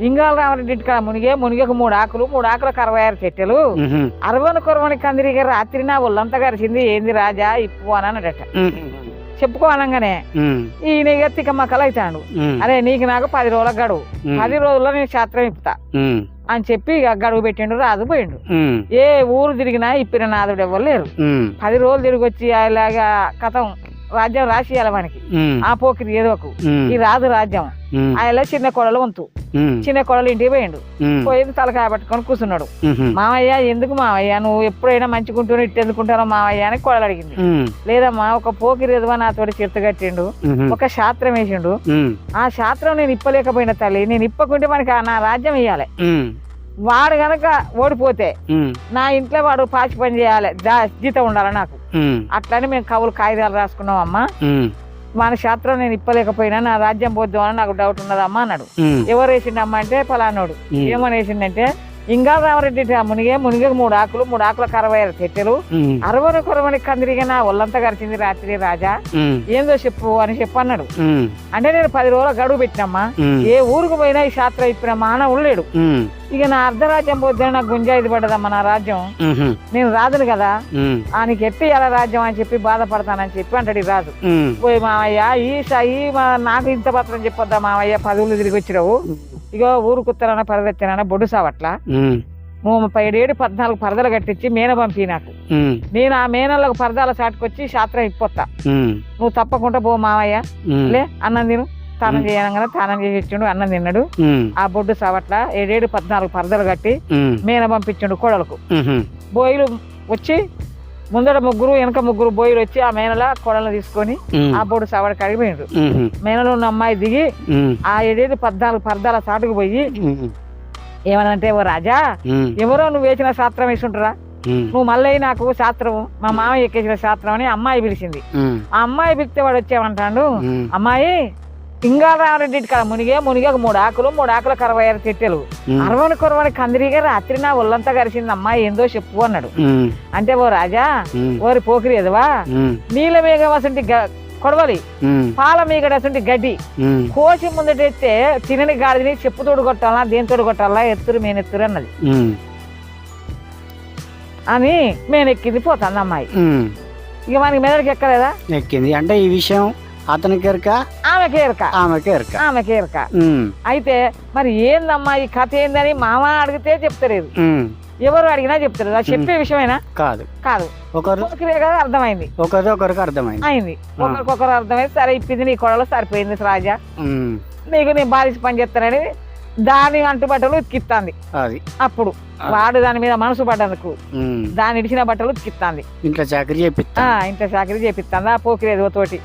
ఇంగాల రామరెడ్డి ఇంటికాడ మునిగకు 3 ఆకులు 3 ఆకులకు 66 చెట్టెలు అరవని కొరవని కందిరిగా రాత్రి నా ఒళ్ళంతా గరిచింది ఏంది రాజా ఇప్పు అని అన్నాడట. చెప్పుకోవాలంగానే ఈయన తిక్క మక్కలు అవుతాడు. అరే నీకు నాకు 10 రోజుల గడువు, 10 రోజుల్లో నేను శాస్త్రం ఇప్పుతా అని చెప్పి ఇక గడువు పెట్టిండు. రాజు పోయిండు. ఏ ఊరు తిరిగినా ఇప్పిన నాదుడు ఎవరు లేరు. 10 రోజులు తిరిగి వచ్చి అలాగా కథం రాజ్యం రాసియాల మనకి ఆ పోకిరి ఏదోకు ఈ రాజు రాజ్యం. ఆయన చిన్న కొడలు వంతు చిన్న కొడలు ఇంటికి పోయిండు. పోయింది తలకాయ పట్టుకొని కూర్చున్నాడు. మావయ్య ఎందుకు మావయ్య నువ్వు ఎప్పుడైనా మంచిగుంటూ ఇట్టెందుకుంటానో మావయ్య అని కొడలు అడిగింది. లేదమ్మా ఒక పోకిరి ఎదువా నాతోటి చిరుత కట్టిండు, ఒక శాస్త్రం వేసిండు. ఆ శాస్త్రం నేను ఇప్పలేకపోయిన తల్లి, నేను ఇప్పకుంటే మనకి నా రాజ్యం ఇయ్యాలి. వాడు గనక ఓడిపోతే నా ఇంట్లో వాడు పాచి పని చేయాలి, జీతం ఉండాలి నాకు. అట్లని మేము కవులు కాగితాలు రాసుకున్నాం అమ్మా. మన శాస్త్రం నేను ఇప్పలేకపోయినా నా రాజ్యం పోద్దామని నాకు డౌట్ ఉన్నదమ్మా అన్నాడు. ఎవరు వేసిండమ్మా అంటే పలానోడు. ఏమని వేసిండంటే ఇంగాల రామరెడ్డి మునిగే 3 ఆకులు 3 ఆకులకు 66 చెట్టెలు అరవని కొరవని కందిరిగా నా ఒళ్ళంతా గరిచింది రాత్రి రాజా ఏందో చెప్పు అని చెప్పన్నాడు. అంటే నేను 10 రోజుల గడువు పెట్టినమ్మా. ఏ ఊరికి పోయినా ఈ శాస్త్రం ఇప్పిన మానవుడు లేడు. ఇక నా అర్ధరాజ్యం పోతే నాకు గుంజాయిది పడ్డదమ్మా నా రాజ్యం. నేను రాదును కదా ఆయనకి ఎట్టి ఎలా రాజ్యం అని చెప్పి బాధపడతానని చెప్పి అంటాడు ఈ రాజు. పోయి మావయ్య ఈ నాకు ఇంత పత్రం చెప్పొద్దా మావయ్య, 10 ఊళ్ళు తిరిగి వచ్చినావు, ఇగో ఊరు కుత్తరన్న పరదెచ్చానన్న బొడ్డు సావట్లా నువ్వు 17 14 పరదలు కట్టించి మేన పంపి నాకు. నేను ఆ మేనలకు పరదాల చాటుకొచ్చి శాస్త్రం ఇప్పొత్తా, నువ్వు తప్పకుండా పో మావయ్య. లే అన్నం తిను. స్నానం చేయనగానే స్నానం చేసి ఇచ్చిండు, అన్నం తిన్నాడు. ఆ బొడ్డు సావట్ల 17 14 పరదలు కట్టి మేన పంపించిండు కోడలకు. బోయిలు వచ్చి ముందర 3 వెనక 3 బోయిలు వచ్చి ఆ మేనల కొడలను తీసుకొని ఆ బొడ్డు సావడి కడిగిపోయిండు. మేనలో ఉన్న అమ్మాయి దిగి ఆ 17 14 పరదాల చాటుకు పోయి ఏమనంటే, ఓ రాజా ఎవరో నువ్వు వేసిన శాస్త్రం వేసుంటారా, నువ్వు మళ్ళీ నాకు శాస్త్రం మా మామయ్య ఎక్కేసిన శాస్త్రం అని అమ్మాయి పిలిచింది. ఆ అమ్మాయి పిలిస్తే వాడు వచ్చేమంటాడు, అమ్మాయి ఇంగాల రామరెడ్డి ఇంటికాడ మునిగకు 3 ఆకులు 3 ఆకులకు 66 చెట్టెలు అరవని కొరవని కందిరిగా రాత్రి నా ఒళ్ళంతా గరిచింది అమ్మాయి ఏందో చెప్పు అన్నాడు. అంటే ఓ రాజా ఓరి పోకిరి ఎదవా, నీళ్ళ మీద వసంటి కొడవలి పాల మీగడసంటి గడ్డి కోసి ముందటెత్తే తినని గాడిని చెప్పుతోడు కొట్టాలా దేనితోడు కొట్టాలా ఎత్తురు మేనెత్తురు అన్నది అని మేనెక్కింది. పోతుంది అమ్మాయి. ఇక మనకి మెదడుకి ఎక్కలేదా? ఎక్కింది. అంటే ఈ విషయం అతనికి ఎరక ఆమెకి ఎరక. అయితే మరి ఏందమ్మా ఈ కథ ఏందని మామ అడిగితే చెప్తలేదు, ఎవరు అడిగినా చెప్తారు. అది చెప్పే విషయమేనా? కాదు. అర్థమైంది, ఒకరికి అర్థమైంది ఒకరికొకరు అర్థమైంది. సరే ఇప్పింది నీ కొడలో సరిపోయింది రాజా, నీకు నేను బాధించి పని చేస్తానని దాని అంటుబట్టలు ఉతికిస్తాంది. అది అప్పుడు వాడు దాని మీద మనసు పడ్డందుకు దాని ఇడిచిన బట్టలు ఉతికిస్తాంది. ఇంట్లో చాకరీ చేపిస్తాంది. ఆ పోకిరి తోటి